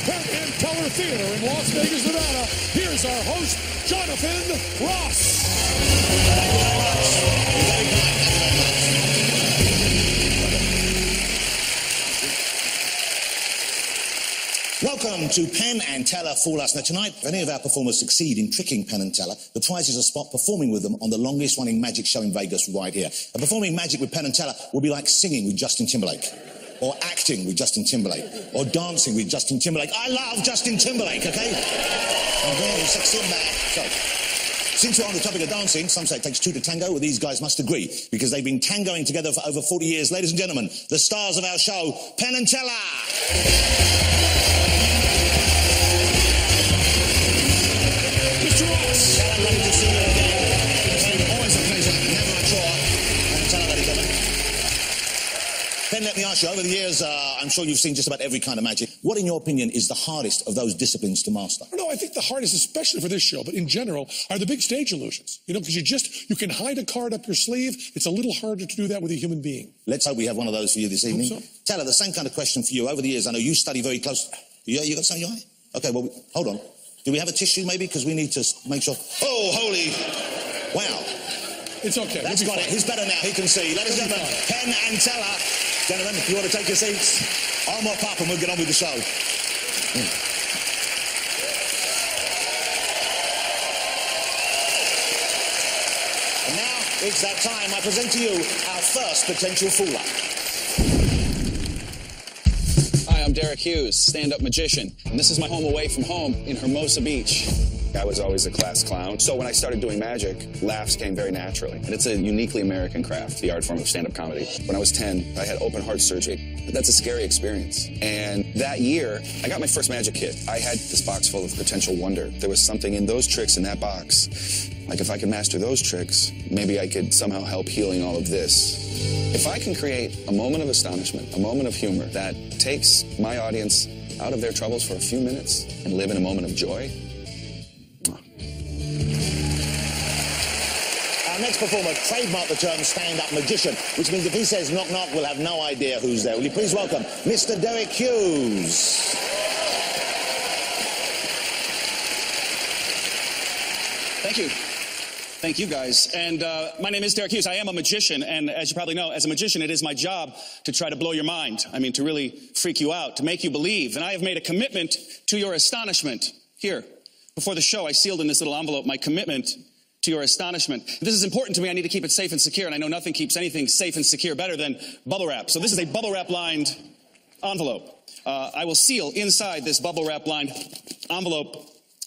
Penn and Teller Theater in Las Vegas, Nevada, here's our host, Jonathan Ross. Thank you very much. Very kind. Welcome to Penn and Teller Fool Us. Now tonight, if any of our performers succeed in tricking Penn and Teller, the prize is a spot performing with them on the longest running magic show in Vegas right here. And performing magic with Penn and Teller will be like singing with Justin Timberlake, or acting with Justin Timberlake, or dancing with Justin Timberlake. I love Justin Timberlake, okay? I'm very sexy and bad. So, since we're on the topic of dancing, some say it takes two to tango. Well, these guys must agree, because they've been tangoing together for over 40 years. Ladies and gentlemen, the stars of our show, Penn and Teller. Mr. Ross. Teller, lovely to see you again. It's always a pleasure, never a chore. And Teller, ladies and gentlemen. Penn, let me ask you, over the years, I'm sure you've seen just about every kind of magic. What, in your opinion, is the hardest of those disciplines to master? No, I think the hardest, especially for this show, but in general, are the big stage illusions. You know, because you can hide a card up your sleeve. It's a little harder to do that with a human being. Let's hope we have one of those for you this evening. Hope so. Teller, the same kind of question for you. Over the years, I know you study very close. Yeah, you got something in your eye? Okay, well, hold on. Do we have a tissue, maybe? Because we need to make sure... Oh, holy... Wow. It's okay. That's got it. He's better now. He can see. Ladies and gentlemen, Penn and Teller. Gentlemen, if you want to take your seats, I'll mop up and we'll get on with the show. And now, it's that time. I present to you our first potential fooler. Hi, I'm Derek Hughes, stand-up magician, and this is my home away from home in Hermosa Beach. I was always a class clown, so when I started doing magic, laughs came very naturally. And it's a uniquely American craft, the art form of stand-up comedy. When I was 10, I had open heart surgery. But that's a scary experience. And that year, I got my first magic kit. I had this box full of potential wonder. There was something in those tricks in that box. Like if I could master those tricks, maybe I could somehow help healing all of this. If I can create a moment of astonishment, a moment of humor that takes my audience out of their troubles for a few minutes and live in a moment of joy. Our next performer trademarked the term stand-up magician, which means if he says knock knock, we'll have no idea who's there. Will you please welcome Mr. Derek Hughes. Thank you. Thank you, guys. And my name is Derek Hughes. I am a magician, and as you probably know, as a magician, it is my job to try to blow your mind. I mean, to really freak you out, to make you believe. And I have made a commitment to your astonishment. Here, before the show, I sealed in this little envelope my commitment to your astonishment. If this is important to me, I need to keep it safe and secure, and I know nothing keeps anything safe and secure better than bubble wrap. So this is a bubble wrap lined envelope. I will seal inside this bubble wrap lined envelope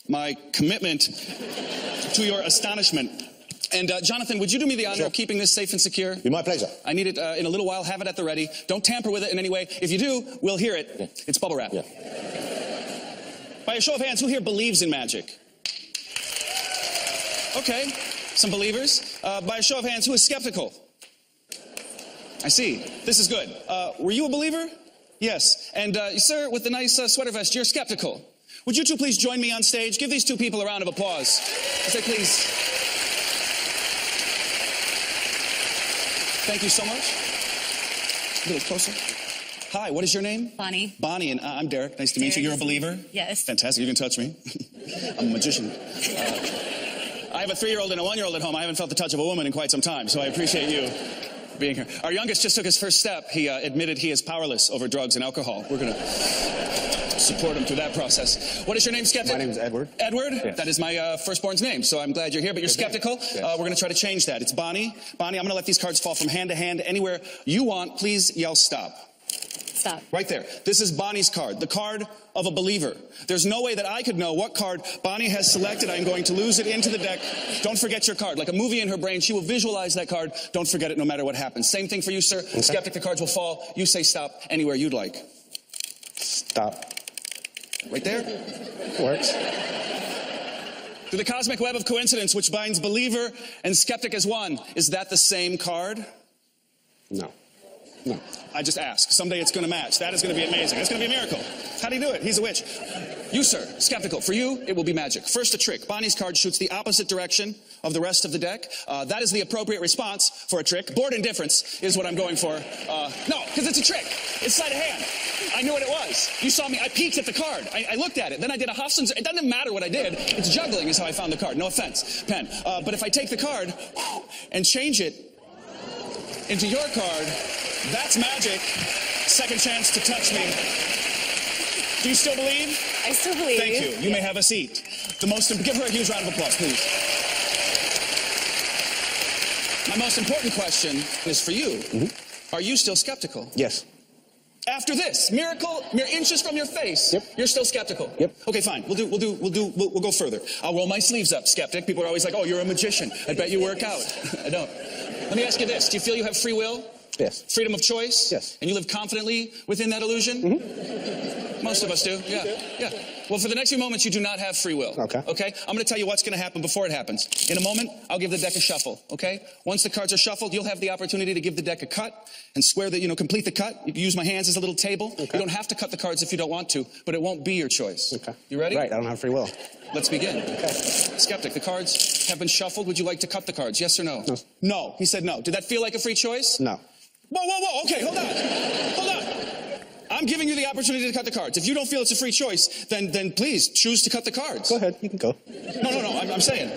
my commitment to your astonishment. And Jonathan, would you do me the honor of keeping this safe and secure? Be my pleasure. I need it in a little while. Have it at the ready. Don't tamper with it in any way. If you do, we'll hear it. Yeah. It's bubble wrap. Yeah. By a show of hands, who here believes in magic? Okay, some believers. By a show of hands, who is skeptical? I see. This is good. Were you a believer? Yes. And sir, with the nice sweater vest, you're skeptical. Would you two please join me on stage? Give these two people a round of applause. Say please. Thank you so much. A little closer. Hi, what is your name? Bonnie. Bonnie, and I'm Derek. Nice to meet you. You're a believer? Yes. Fantastic. You can touch me. I'm a magician. I have a 3-year-old and a 1-year-old at home. I haven't felt the touch of a woman in quite some time, so I appreciate you being here. Our youngest just took his first step. He admitted he is powerless over drugs and alcohol. We're going to support him through that process. What is your name, skeptic? My name is Edward. Edward? Yes. That is my firstborn's name, so I'm glad you're here, but you're skeptical. Yes. We're going to try to change that. It's Bonnie. Bonnie, I'm going to let these cards fall from hand to hand. Anywhere you want, please yell stop. Stop. Right there. This is Bonnie's card, the card of a believer. There's no way that I could know what card Bonnie has selected. I'm going to lose it into the deck. Don't forget your card. Like a movie in her brain, she will visualize that card. Don't forget it no matter what happens. Same thing for you, sir. Okay. Skeptic, the cards will fall. You say stop anywhere you'd like. Stop. Right there. Works. Through the cosmic web of coincidence which binds believer and skeptic as one, is that the same card? No. No. I just ask. Someday it's going to match. That is going to be amazing. It's going to be a miracle. How do you do it? He's a witch. You, sir, skeptical. For you, it will be magic. First, a trick. Bonnie's card shoots the opposite direction of the rest of the deck. That is the appropriate response for a trick. Bored indifference is what I'm going for. No, because it's a trick. It's sleight of hand. I knew what it was. You saw me. I peeked at the card. I looked at it. Then I did a Hofstad's. It doesn't matter what I did. It's juggling is how I found the card. No offense, Penn. But if I take the card and change it into your card, that's magic. Second chance to touch me. Do you still believe? I still believe. Thank you. You may have a seat. Give her a huge round of applause, please. My most important question is for you. Mm-hmm. Are you still skeptical? Yes. After this miracle, mere inches from your face, yep. You're still skeptical. Yep. Okay, fine. We'll go further. I'll roll my sleeves up, skeptic. People are always like, "Oh, you're a magician. I bet you work out." I don't. Let me ask you this: do you feel you have free will? Yes. Freedom of choice? Yes. And you live confidently within that illusion? Mm-hmm. Most of us do. Yeah. Well, for the next few moments, you do not have free will. Okay. Okay? I'm going to tell you what's going to happen before it happens. In a moment, I'll give the deck a shuffle. Okay? Once the cards are shuffled, you'll have the opportunity to give the deck a cut and square the, complete the cut. You can use my hands as a little table. Okay. You don't have to cut the cards if you don't want to, but it won't be your choice. Okay. You ready? Right. I don't have free will. Let's begin. Okay. Skeptic, the cards have been shuffled. Would you like to cut the cards? Yes or no? No. No. He said no. Did that feel like a free choice? No. Whoa. Okay, hold on. I'm giving you the opportunity to cut the cards. If you don't feel it's a free choice, then please choose to cut the cards. Go ahead. You can go. No. I'm saying,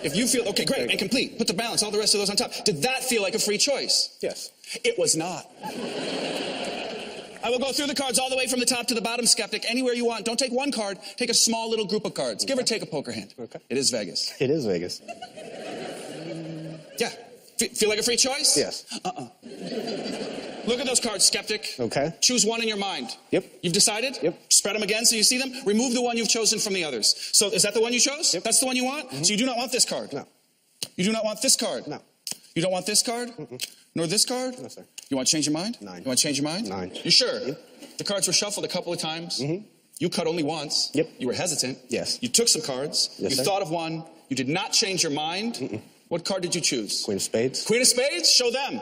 if you feel, okay, great, and complete, put the balance, all the rest of those on top. Did that feel like a free choice? Yes. It was not. I will go through the cards all the way from the top to the bottom, skeptic, anywhere you want. Don't take one card, take a small little group of cards. Give or take a poker hand. Okay. It is Vegas. It is Vegas. Yeah. Feel like a free choice? Yes. Look at those cards, skeptic. Okay. Choose one in your mind. Yep. You've decided? Yep. Spread them again so you see them. Remove the one you've chosen from the others. So is that the one you chose? Yep. That's the one you want? Mm-hmm. So you do not want this card? No. You do not want this card? No. You don't want this card? Mm-mm. Nor this card? No, sir. You want to change your mind? 9. You want to change your mind? 9. You sure? Yep. The cards were shuffled a couple of times. Mm-hmm. You cut only once. Yep. You were hesitant. Yes. You took some cards. Yes, you sir. thought of one. You did not change your mind. Mm-mm. What card did you choose? Queen of Spades. Queen of Spades? Show them.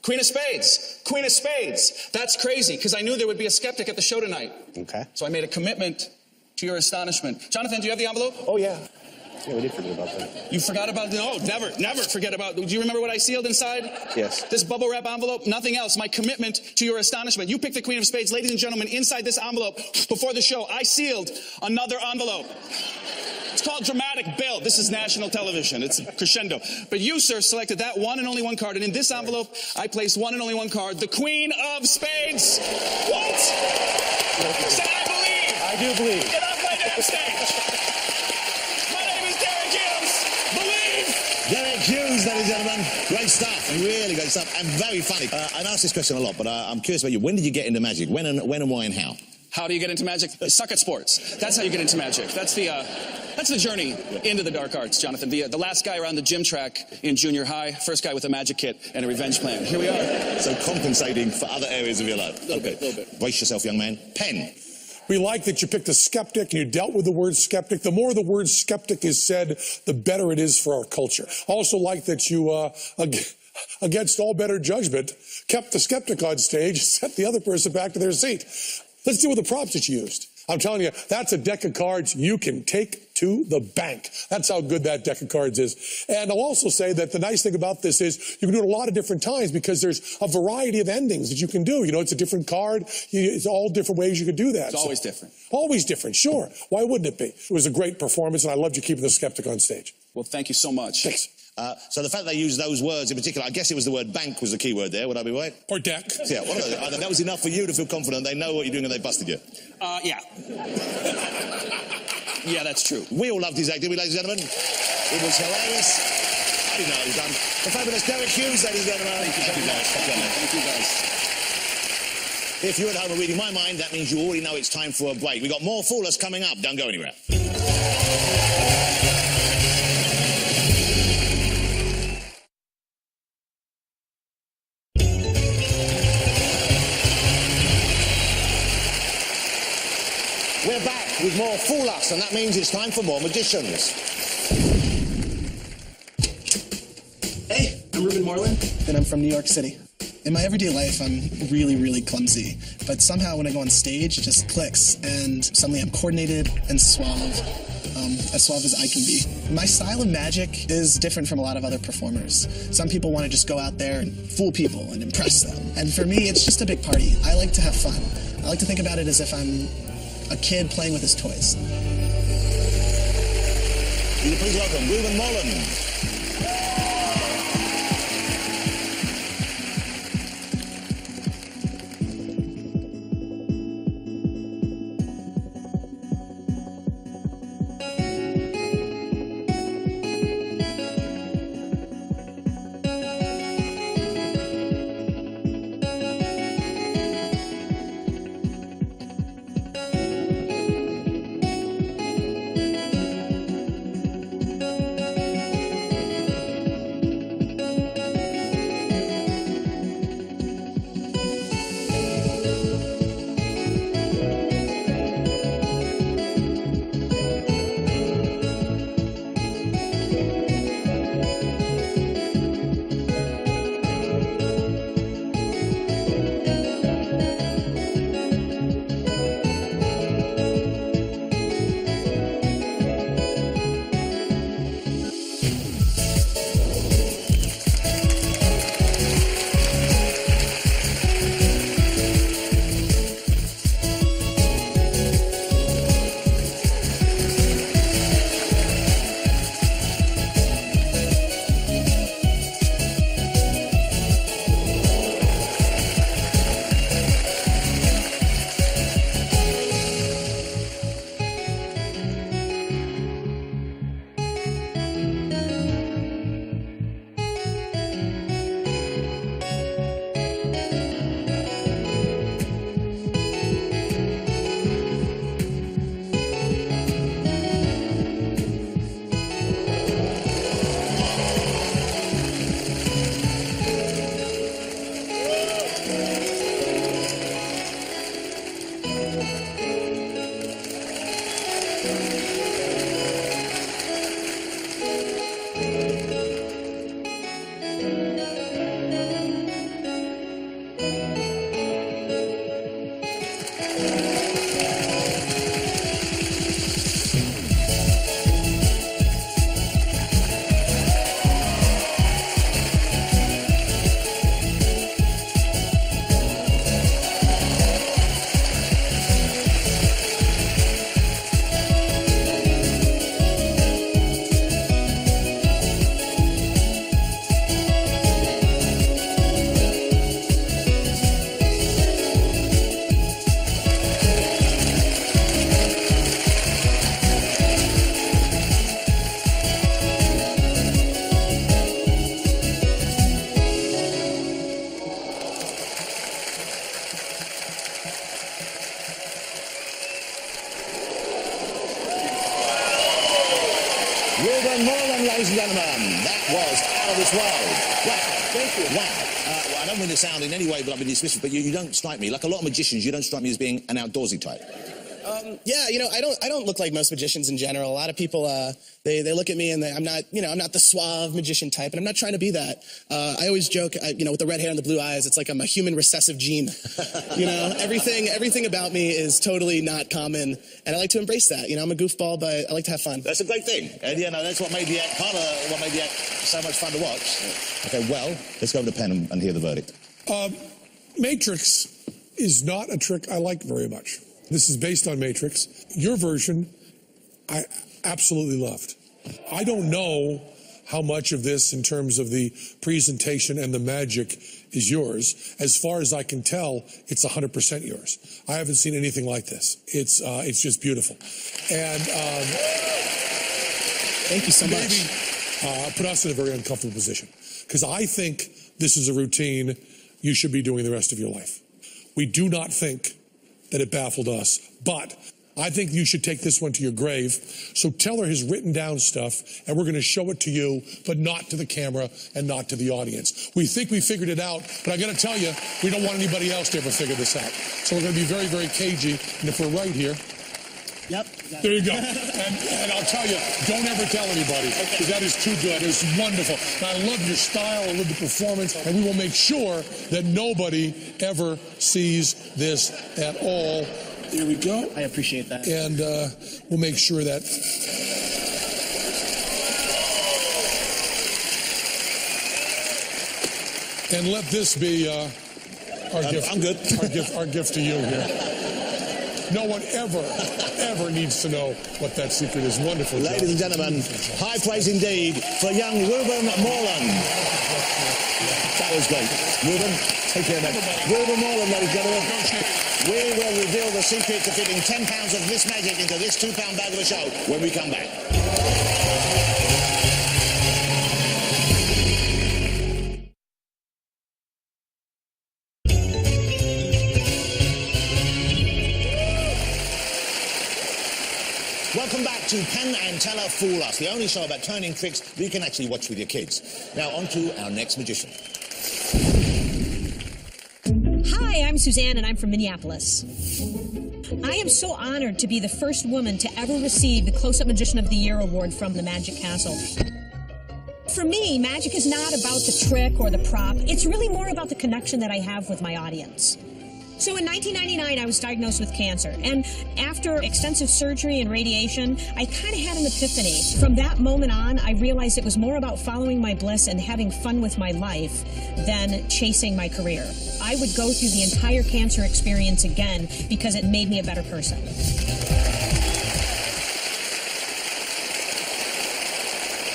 Queen of Spades. Queen of Spades. That's crazy, because I knew there would be a skeptic at the show tonight. Okay. So I made a commitment to your astonishment. Jonathan, do you have the envelope? Oh, yeah. Yeah, we did forget about that. You forgot about it? No, never forget about it. Do you remember what I sealed inside? Yes. This bubble wrap envelope? Nothing else. My commitment to your astonishment. You picked the Queen of Spades. Ladies and gentlemen, inside this envelope, before the show, I sealed another envelope. It's called dramatic build. This is national television. It's crescendo. But you, sir, selected that one and only one card. And in this envelope, I placed one and only one card, the Queen of Spades. What? Said I believe. I do believe. Get off my damn stage. My name is Derek Hughes. Believe. Derek Hughes, ladies and gentlemen. Great stuff. Really great stuff. And very funny. I've asked this question a lot, but I'm curious about you. When did you get into magic? When and why and how? How do you get into magic? Suck at sports. That's how you get into magic. That's the journey into the dark arts, Jonathan. The last guy around the gym track in junior high, first guy with a magic kit and a revenge plan. Here we are. So compensating for other areas of your life. A little bit. Brace yourself, young man. Penn. We like that you picked a skeptic and you dealt with the word skeptic. The more the word skeptic is said, the better it is for our culture. Also like that you, against all better judgment, kept the skeptic on stage, sent the other person back to their seat. Let's deal with the props that you used. I'm telling you, that's a deck of cards you can take to the bank. That's how good that deck of cards is. And I'll also say that the nice thing about this is you can do it a lot of different times because there's a variety of endings that you can do. It's a different card. It's all different ways you could do that. It's always different. Always different, sure. Why wouldn't it be? It was a great performance, and I loved you keeping the skeptic on stage. Well, thank you so much. Thanks. So the fact they used those words in particular, I guess it was the word bank was the key word there. Would I be right? Or deck. Yeah, that was enough for you to feel confident they know what you're doing and they busted you. Yeah. Yeah, that's true. We all loved his activity, ladies and gentlemen. It was hilarious. I didn't know it was done. The fabulous Derek Hughes, ladies and gentlemen. Thank you guys. Thank you guys. If you're at home and reading my mind, that means you already know it's time for a break. We've got more Fool Us coming up. Don't go anywhere. We're back with more Fool Us, and that means it's time for more magicians. Hey, I'm Ruben Moreland, and I'm from New York City. In my everyday life, I'm really, really clumsy. But somehow when I go on stage, it just clicks, and suddenly I'm coordinated and suave. As suave as I can be. My style of magic is different from a lot of other performers. Some people want to just go out there and fool people and impress them. And for me, it's just a big party. I like to have fun. I like to think about it as if I'm a kid playing with his toys. Will you please welcome Reuben Moreland. Reuben Moreland, ladies and gentlemen. That was out of this world. Wow. Thank you. Wow. Well, I don't mean to sound in any way, but I've been dismissive, but you don't strike me, like a lot of magicians, you don't strike me as being an outdoorsy type. Yeah, you know, I don't look like most magicians in general. A lot of people, they look at me and I'm not the suave magician type, and I'm not trying to be that. I always joke, with the red hair and the blue eyes, it's like I'm a human recessive gene. Everything about me is totally not common, and I like to embrace that. I'm a goofball, but I like to have fun. That's a great thing, and that's what made the act what made the act so much fun to watch. Okay, well, let's go over to Penn and hear the verdict. Matrix is not a trick I like very much. This is based on Matrix. Your version, I absolutely loved. I don't know how much of this in terms of the presentation and the magic is yours. As far as I can tell, it's 100% yours. I haven't seen anything like this. It's just beautiful. And thank you so much. Put us in a very uncomfortable position, because I think this is a routine you should be doing the rest of your life. We do not think that it baffled us, but I think you should take this one to your grave. So Teller has written down stuff, and we're going to show it to you, but not to the camera and not to the audience. We think we figured it out, but I got to tell you, we don't want anybody else to ever figure this out. So we're going to be very, very cagey, and if we're right here, Yep. There you go. And I'll tell you, don't ever tell anybody, because that is too good. It's wonderful. And I love your style. I love the performance. And we will make sure that nobody ever sees this at all. There we go. I appreciate that. And we'll make sure that... And let this be our gift. I'm good. Our gift to you here. No one ever needs to know what that secret is. Wonderful, John. Ladies and gentlemen, high praise indeed for young Ruben Moreland. That was great. Ruben, take care, mate. Ruben Moreland, ladies and gentlemen. We will reveal the secret to fitting 10 pounds of this magic into this £2 bag of a show when we come back. Welcome back to Penn and Teller Fool Us, the only show about turning tricks that you can actually watch with your kids. Now, on to our next magician. Hi, I'm Suzanne, and I'm from Minneapolis. I am so honored to be the first woman to ever receive the Close-Up Magician of the Year award from the Magic Castle. For me, magic is not about the trick or the prop. It's really more about the connection that I have with my audience. So in 1999, I was diagnosed with cancer, and after extensive surgery and radiation, I kind of had an epiphany. From that moment on, I realized it was more about following my bliss and having fun with my life than chasing my career. I would go through the entire cancer experience again because it made me a better person.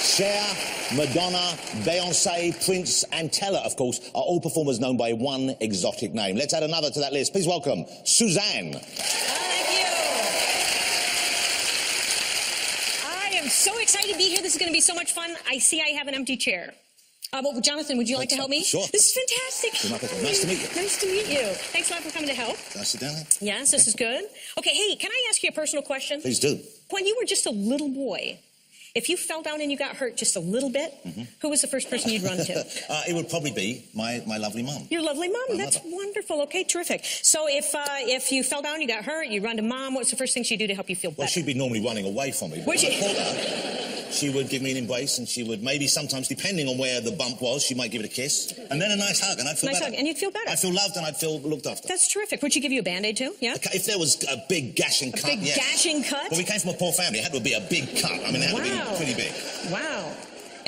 Cher, Madonna, Beyonce, Prince, and Teller, of course, are all performers known by one exotic name. Let's add another to that list. Please welcome Suzanne. Thank you. I am so excited to be here. This is going to be so much fun. I see I have an empty chair. Well, Jonathan, would you like to help me? Sure. This is fantastic. Nice to meet you. Nice to meet you. Thanks a lot for coming to help. Can I sit down there? Yes, this is good. Okay, hey, can I ask you a personal question? Please do. When you were just a little boy, if you fell down and you got hurt just a little bit, who was the first person you'd run to? It would probably be my lovely mum. Your lovely mom. My That's mother. wonderful. Okay, terrific. So if you fell down, you got hurt, you run to mom, what's the first thing she'd do to help you feel better? Well, she'd be normally running away from me. But Would when she? I caught her, she would give me an embrace, and she would maybe sometimes, depending on where the bump was, she might give it a kiss, and then a nice hug, and I'd feel Nice better. hug, and you'd feel better. I'd feel loved, and I'd feel looked after. That's terrific. Would she give you a Band-Aid too? Yeah? If there was a big gashing cut, big yes. gashing cut? Well, we came from a poor family. It had to be a big cut. I mean, it had to be pretty big. Wow.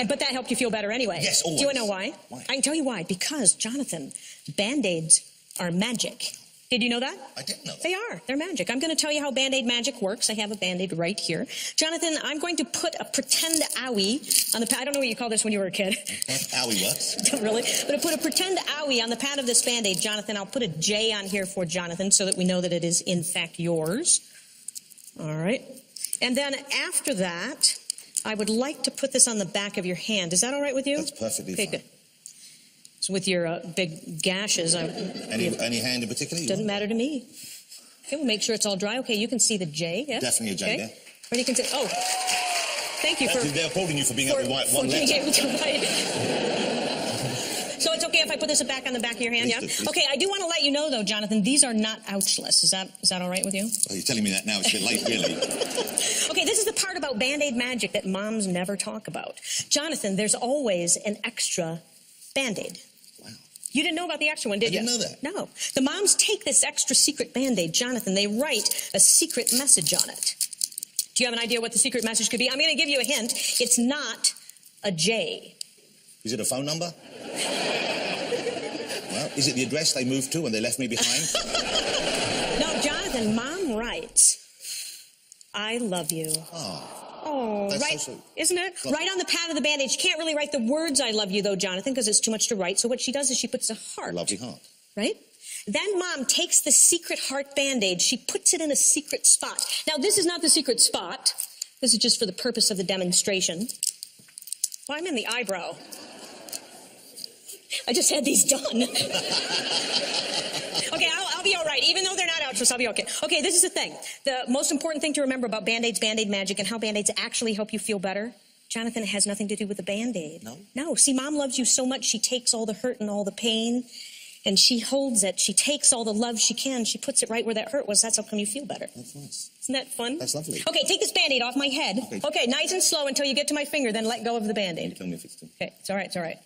But that helped you feel better anyway. Yes, always. Do you want to know why? Why? I can tell you why. Because, Jonathan, Band-Aids are magic. Did you know that? I didn't know that. They are. They're magic. I'm going to tell you how Band-Aid magic works. I have a Band-Aid right here. Jonathan, I'm going to put a pretend owie on the pad. I don't know what you call this when you were a kid. Owie works. Really? I'm going to put a pretend owie on the pad of this Band-Aid. Jonathan, I'll put a J on here for Jonathan so that we know that it is, in fact, yours. All right. And then after that, I would like to put this on the back of your hand. Is that all right with you? That's perfectly okay, fine. Good. So with your big gashes, Any hand in particular? doesn't matter to me. Okay, we'll make sure it's all dry. Okay, you can see the J. Yeah? Definitely a J okay. there. Or you can say, oh, thank you for... They're applauding you for being able to write one being letter. able to write. So it's okay if I put this back on the back of your hand, Please yeah? do, please Okay, I do want to let you know, though, Jonathan, these are not ouchless. Is that all right with you? Oh, you're telling me that now. It's a bit late, really. Okay, this is the part about Band-Aid magic that moms never talk about. Jonathan, there's always an extra Band-Aid. Wow. You didn't know about the extra one, did you? I didn't know that. No. The moms take this extra secret Band-Aid, Jonathan, they write a secret message on it. Do you have an idea what the secret message could be? I'm going to give you a hint. It's not a J. Is it a phone number? Well, is it the address they moved to when they left me behind? No, Jonathan, Mom writes, I love you. Oh, that's right, so sweet. isn't it? Well, right on the pad of the Band-Aid. She can't really write the words I love you, though, Jonathan, because it's too much to write. So what she does is she puts a heart. Lovely heart. Right? Then Mom takes the secret heart Band-Aid. She puts it in a secret spot. Now, this is not the secret spot. This is just for the purpose of the demonstration. Well, I'm in the eyebrow. I just had these done. Okay, I'll be all right. Even though they're not ouchless, I'll be okay. Okay, this is the thing. The most important thing to remember about Band-Aids, Band-Aid magic, and how Band-Aids actually help you feel better, Jonathan, it has nothing to do with the Band-Aid. No? No. See, Mom loves you so much, she takes all the hurt and all the pain, And she holds it. She takes all the love she can. She puts it right where that hurt was. That's how come you feel better. That's nice. Isn't that fun? That's lovely. Okay, take this Band-Aid off my head. Okay. Okay, nice and slow until you get to my finger, then let go of the Band-Aid. Tell me if it's too. Okay, it's all right, it's all right.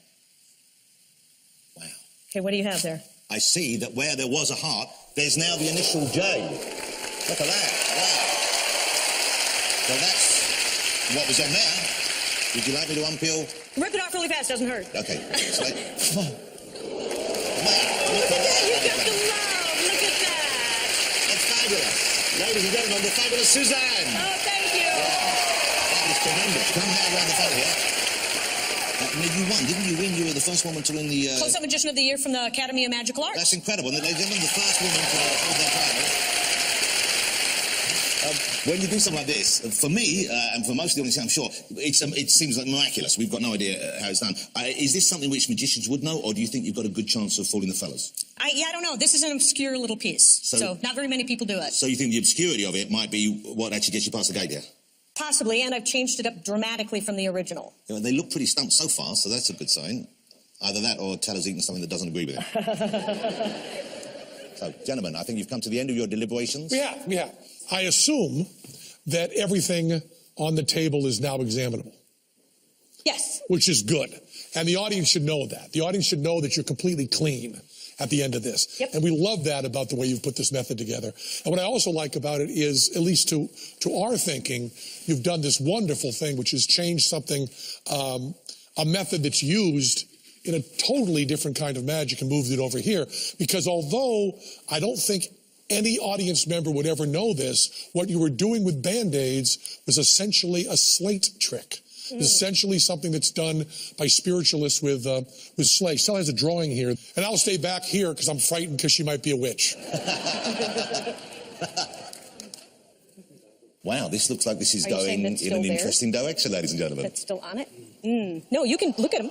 Wow. Okay, what do you have there? I see that where there was a heart, there's now the initial J. Look at that. Wow. So that's what was on there. Would you like me to unpeel? Rip it off really fast, doesn't hurt. Okay. So, wow. Look at that, you got the love. Look at that. That's fabulous. Ladies and gentlemen, the fabulous Suzanne. Oh, thank you. That was tremendous. Come now around the front here. You won, didn't you win? You were the first woman to win the... Close-Up Magician of the Year from the Academy of Magical Arts. That's incredible. And ladies and gentlemen, the first woman to hold that title. When you do something like this, for me, and for most of the audience, I'm sure, it seems like miraculous. We've got no idea how it's done. Is this something which magicians would know, or do you think you've got a good chance of fooling the fellas? I don't know. This is an obscure little piece, so not very many people do it. So you think the obscurity of it might be what actually gets you past the gate here? Possibly, and I've changed it up dramatically from the original. You know, they look pretty stumped so far, so that's a good sign. Either that or Teller's eaten something that doesn't agree with it. So, gentlemen, I think you've come to the end of your deliberations. Yeah. I assume that everything on the table is now examinable. Yes. Which is good. And the audience should know that. The audience should know that you're completely clean at the end of this. Yep. And we love that about the way you've put this method together. And what I also like about it is, at least to our thinking, you've done this wonderful thing, which is changed something, a method that's used in a totally different kind of magic and moved it over here. Because although I don't think any audience member would ever know this, what you were doing with Band-Aids was essentially a slate trick. Essentially something that's done by spiritualists with slate. Stella has a drawing here, and I'll stay back here because I'm frightened because she might be a witch. Wow, this looks like this is Are you saying going that's in still an there? interesting direction, ladies and gentlemen. That's still on it? No, you can look at them.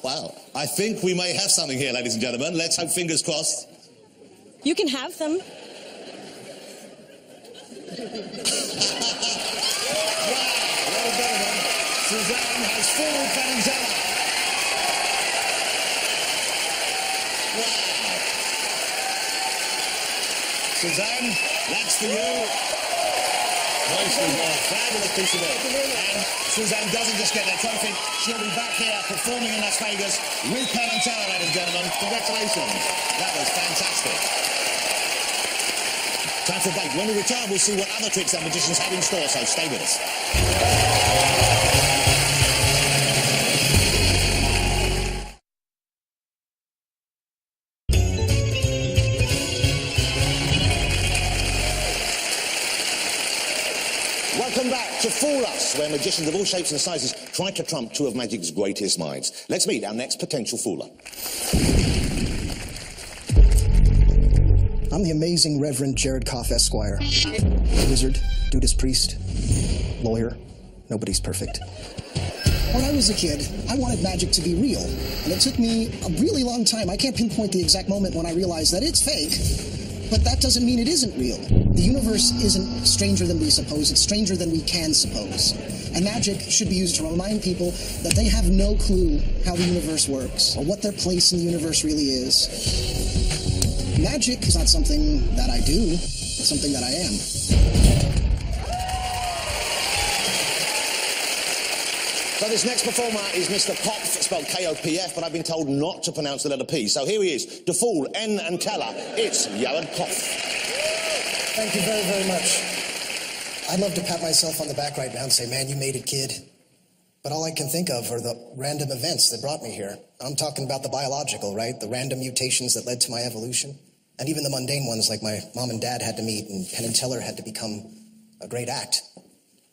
Wow, I think we may have something here, ladies and gentlemen. Let's hope, fingers crossed. You can have them. Suzanne has fooled Penn and Teller. Wow. Suzanne, that's for you. Nicely done. Fabulous piece of work. And Suzanne doesn't just get that trophy. She'll be back here performing in Las Vegas with Penn and Teller, ladies and gentlemen. Congratulations. That was fantastic. Time for a break. When we return, we'll see what other tricks our magicians have in store, so stay with us. Welcome back to Fool Us, where magicians of all shapes and sizes try to trump two of magic's greatest minds. Let's meet our next potential fooler. I'm the amazing Reverend Jared Koff, Esquire. Wizard, Dudas priest, lawyer. Nobody's perfect. When I was a kid, I wanted magic to be real. And it took me a really long time. I can't pinpoint the exact moment when I realized that it's fake, but that doesn't mean it isn't real. The universe isn't stranger than we suppose. It's stranger than we can suppose. And magic should be used to remind people that they have no clue how the universe works or what their place in the universe really is. Magic is not something that I do, it's something that I am. So this next performer is Mr. Kopf, spelled K-O-P-F, but I've been told not to pronounce the letter P. So here he is, to fool N and Teller. It's Jared Kopf. Thank you very, very much. I'd love to pat myself on the back right now and say, man, you made it, kid. But all I can think of are the random events that brought me here. I'm talking about the biological, right? The random mutations that led to my evolution. And even the mundane ones like my mom and dad had to meet and Penn and Teller had to become a great act.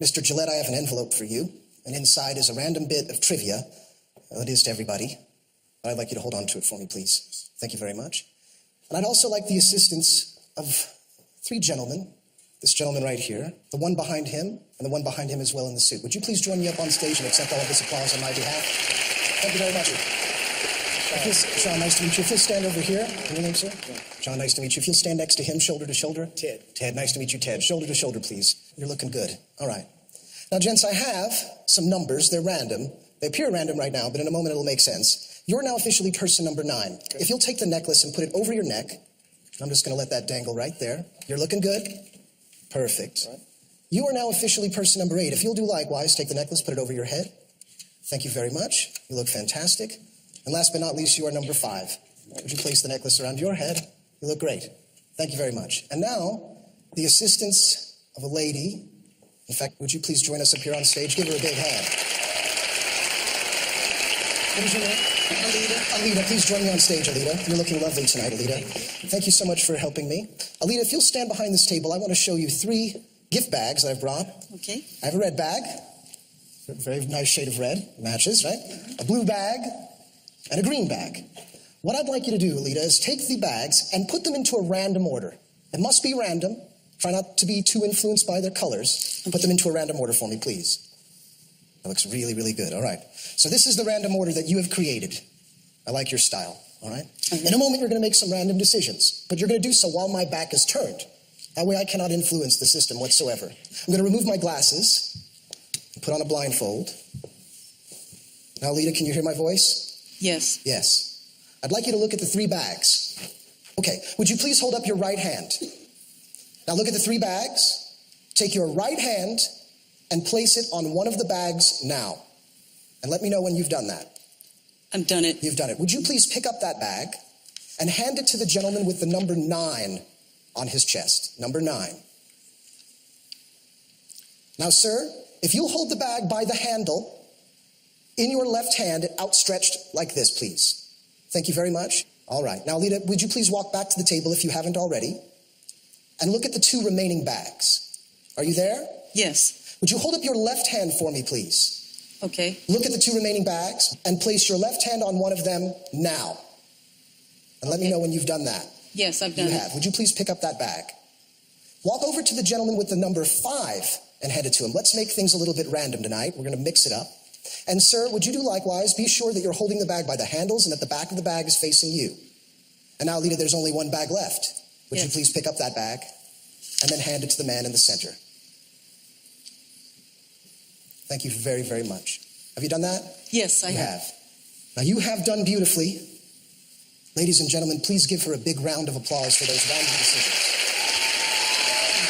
Mr. Gillette, I have an envelope for you. And inside is a random bit of trivia. Well, it is to everybody. I'd like you to hold on to it for me, please. Thank you very much. And I'd also like the assistance of three gentlemen. This gentleman right here, the one behind him, and the one behind him as well in the suit. Would you please join me up on stage and accept all of this applause on my behalf? Thank you very much. Sean, nice to meet you. If you'll stand over here. What's your name, sir? Sean, nice to meet you. If you'll stand next to him, shoulder to shoulder. Ted. Ted, nice to meet you, Ted. Shoulder to shoulder, please. You're looking good. All right. Now, gents, I have some numbers. They're random. They appear random right now, but in a moment it'll make sense. You're now officially person number 9. If you'll take the necklace and put it over your neck, I'm just going to let that dangle right there. You're looking good. Perfect. You are now officially person number 8. If you'll do likewise, take the necklace, put it over your head. Thank you very much. You look fantastic. And last but not least, you are number 5. Would you place the necklace around your head? You look great. Thank you very much. And now, the assistance of a lady. In fact, would you please join us up here on stage? Give her a big hand. What is your name? Alita. Alita, please join me on stage, Alita. You're looking lovely tonight, Alita. Thank you so much for helping me. Alita, if you'll stand behind this table, I want to show you 3 gift bags that I've brought. Okay. I have a red bag. A very nice shade of red. Matches, right? A blue bag and a green bag. What I'd like you to do, Alita, is take the bags and put them into a random order. It must be random. Try not to be too influenced by their colors. Put them into a random order for me, please. That looks really, really good. All right. So this is the random order that you have created. I like your style. All right. In a moment, you're going to make some random decisions, but you're going to do so while my back is turned. That way I cannot influence the system whatsoever. I'm going to remove my glasses and put on a blindfold. Now, Lita, can you hear my voice? Yes. Yes. I'd like you to look at the 3 bags. Okay. Would you please hold up your right hand? Now look at the 3 bags. Take your right hand and place it on one of the bags now. And let me know when you've done that. I've done it. You've done it. Would you please pick up that bag and hand it to the gentleman with the number 9 on his chest? Number 9. Now, sir, if you'll hold the bag by the handle in your left hand, outstretched like this, please. Thank you very much. All right. Now, Lita, would you please walk back to the table if you haven't already and look at the 2 remaining bags? Are you there? Yes. Would you hold up your left hand for me, please? Okay. Look at the 2 remaining bags and place your left hand on one of them now. And let me know when you've done that. Yes, I've done You it. have. Would you please pick up that bag? Walk over to the gentleman with the number 5 and hand it to him. Let's make things a little bit random tonight. We're going to mix it up. And sir, would you do likewise? Be sure that you're holding the bag by the handles and that the back of the bag is facing you. And now, Lita, there's only 1 bag left. Would you please pick up that bag and then hand it to the man in the center? Thank you very, very much. Have you done that? Yes, I have. Now, you have done beautifully. Ladies and gentlemen, please give her a big round of applause for those random decisions.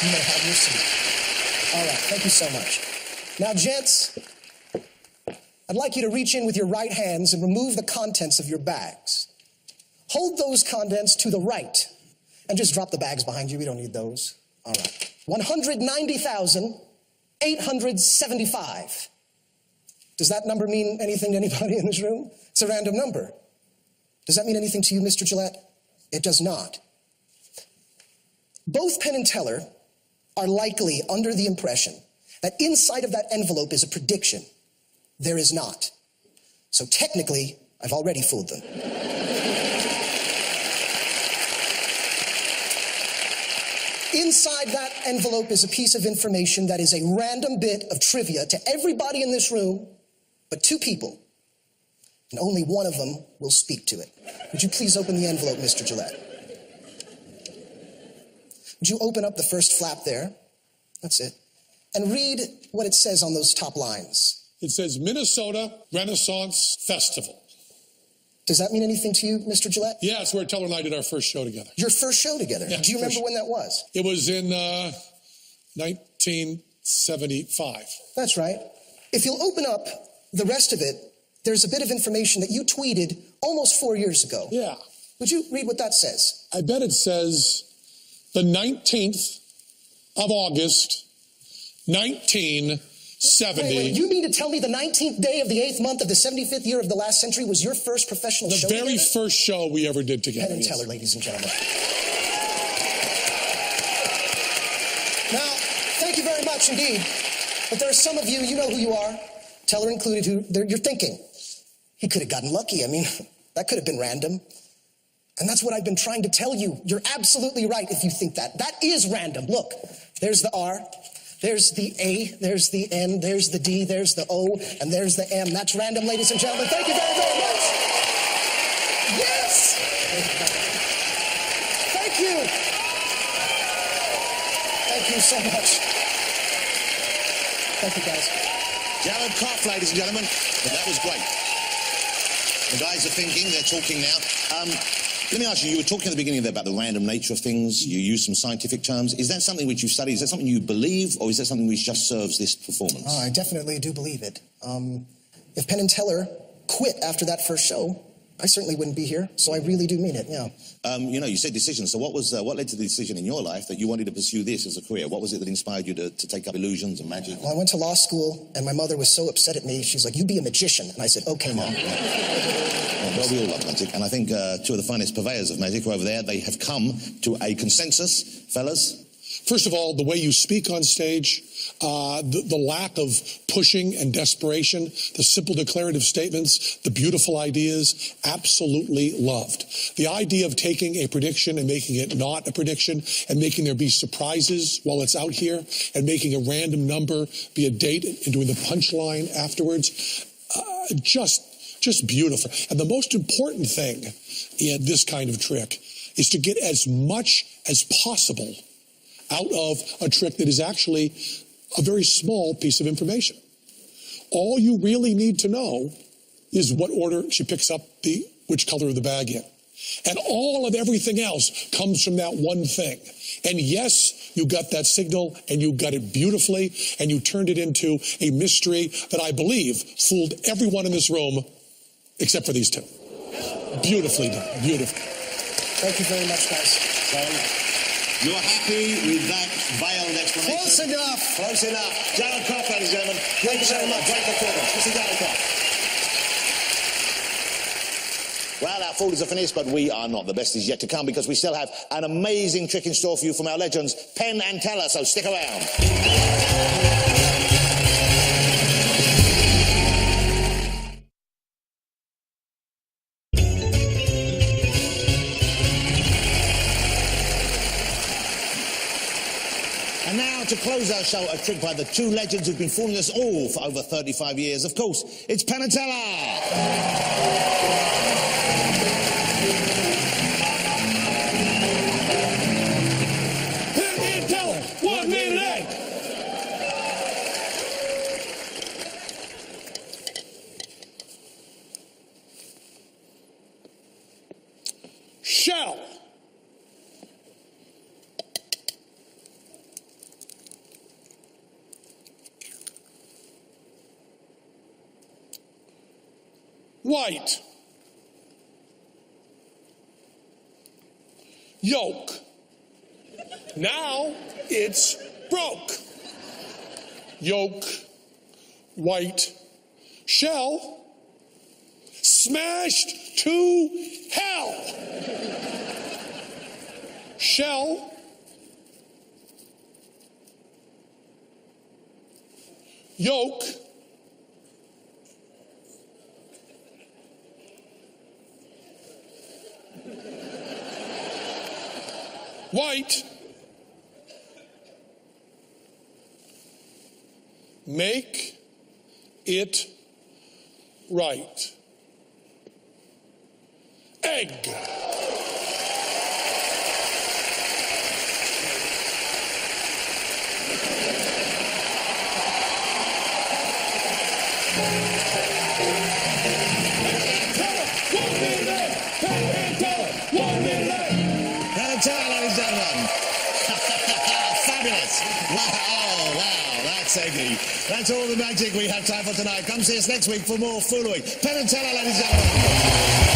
You may have your seat. All right, thank you so much. Now, gents, I'd like you to reach in with your right hands and remove the contents of your bags. Hold those contents to the right and just drop the bags behind you. We don't need those. All right. 190,875. Does that number mean anything to anybody in this room? It's a random number. Does that mean anything to you, Mr. Gillette? It does not. Both Penn and Teller are likely under the impression that inside of that envelope is a prediction. There is not. So technically, I've already fooled them. Inside that envelope is a piece of information that is a random bit of trivia to everybody in this room, but 2 people. And only one of them will speak to it. Would you please open the envelope, Mr. Gillette? Would you open up the first flap there? That's it. And read what it says on those top lines. It says Minnesota Renaissance Festival. Does that mean anything to you, Mr. Gillette? Yeah, it's where Teller and I did our first show together. Your first show together? Yeah, do you remember when that was? It was in 1975. That's right. If you'll open up the rest of it, there's a bit of information that you tweeted almost 4 years ago. Yeah. Would you read what that says? I bet it says the 19th of August, 1970. Wait, you mean to tell me the 19th day of the 8th month of the 75th year of the last century was your first professional show The very together? first show we ever did together. Penn and Teller, ladies and gentlemen. Now, thank you very much indeed. But there are some of you, you know who you are, Teller included, who you're thinking, he could have gotten lucky. I mean, that could have been random. And that's what I've been trying to tell you. You're absolutely right if you think that. That is random. Look, there's the R, there's the A, there's the N, there's the D, there's the O, and there's the M. That's random, ladies and gentlemen. Thank you very, very much. Yes! Thank you. Thank you so much. Thank you, guys. Jared Koff, ladies and gentlemen. That was great. The guys are thinking, they're talking now. Let me ask you, you were talking at the beginning there about the random nature of things. You used some scientific terms. Is that something which you study? Is that something you believe, or is that something which just serves this performance? Oh, I definitely do believe it. If Penn and Teller quit after that first show, I certainly wouldn't be here, so I really do mean it, yeah. You know, you said decision, so what led to the decision in your life that you wanted to pursue this as a career? What was it that inspired you to take up illusions and magic? Well, I went to law school, and my mother was so upset at me, she's like, you be a magician. And I said, okay, Mom. Well, we all love magic, and I think two of the finest purveyors of magic are over there. They have come to a consensus, fellas. First of all, the way you speak on stage, the lack of pushing and desperation, the simple declarative statements, the beautiful ideas, absolutely loved. The idea of taking a prediction and making it not a prediction and making there be surprises while it's out here and making a random number be a date and doing the punchline afterwards, just beautiful. And the most important thing in this kind of trick is to get as much as possible out of a trick that is actually a very small piece of information. All you really need to know is what order she picks up which color of the bag in. And all of everything else comes from that one thing. And yes, you got that signal, and you got it beautifully, and you turned it into a mystery that I believe fooled everyone in this room, except for these two. Beautifully done, beautiful. Thank you very much, guys. You're happy with that veiled explanation? Close enough. Close enough. Jared Croft, ladies and gentlemen. Thank you very much. Great performance. Mr. Jared Croft. Well, our fool is finished, but we are not. The best is yet to come, because we still have an amazing trick in store for you from our legends, Penn and Teller, so stick around. And now, to close our show, a trick by the two legends who've been fooling us all for over 35 years. Of course, it's Penn and Teller. Penn and Teller, 1 minute egg. Shell. White. Yolk. Now it's broke. Yolk. White. Shell. Smashed to hell. Shell. Yolk. White. Make it right. Egg. Fabulous. Wow, that's eggy. That's all the magic we have time for tonight. Come see us next week for more foolery. Penn and Teller, ladies and gentlemen.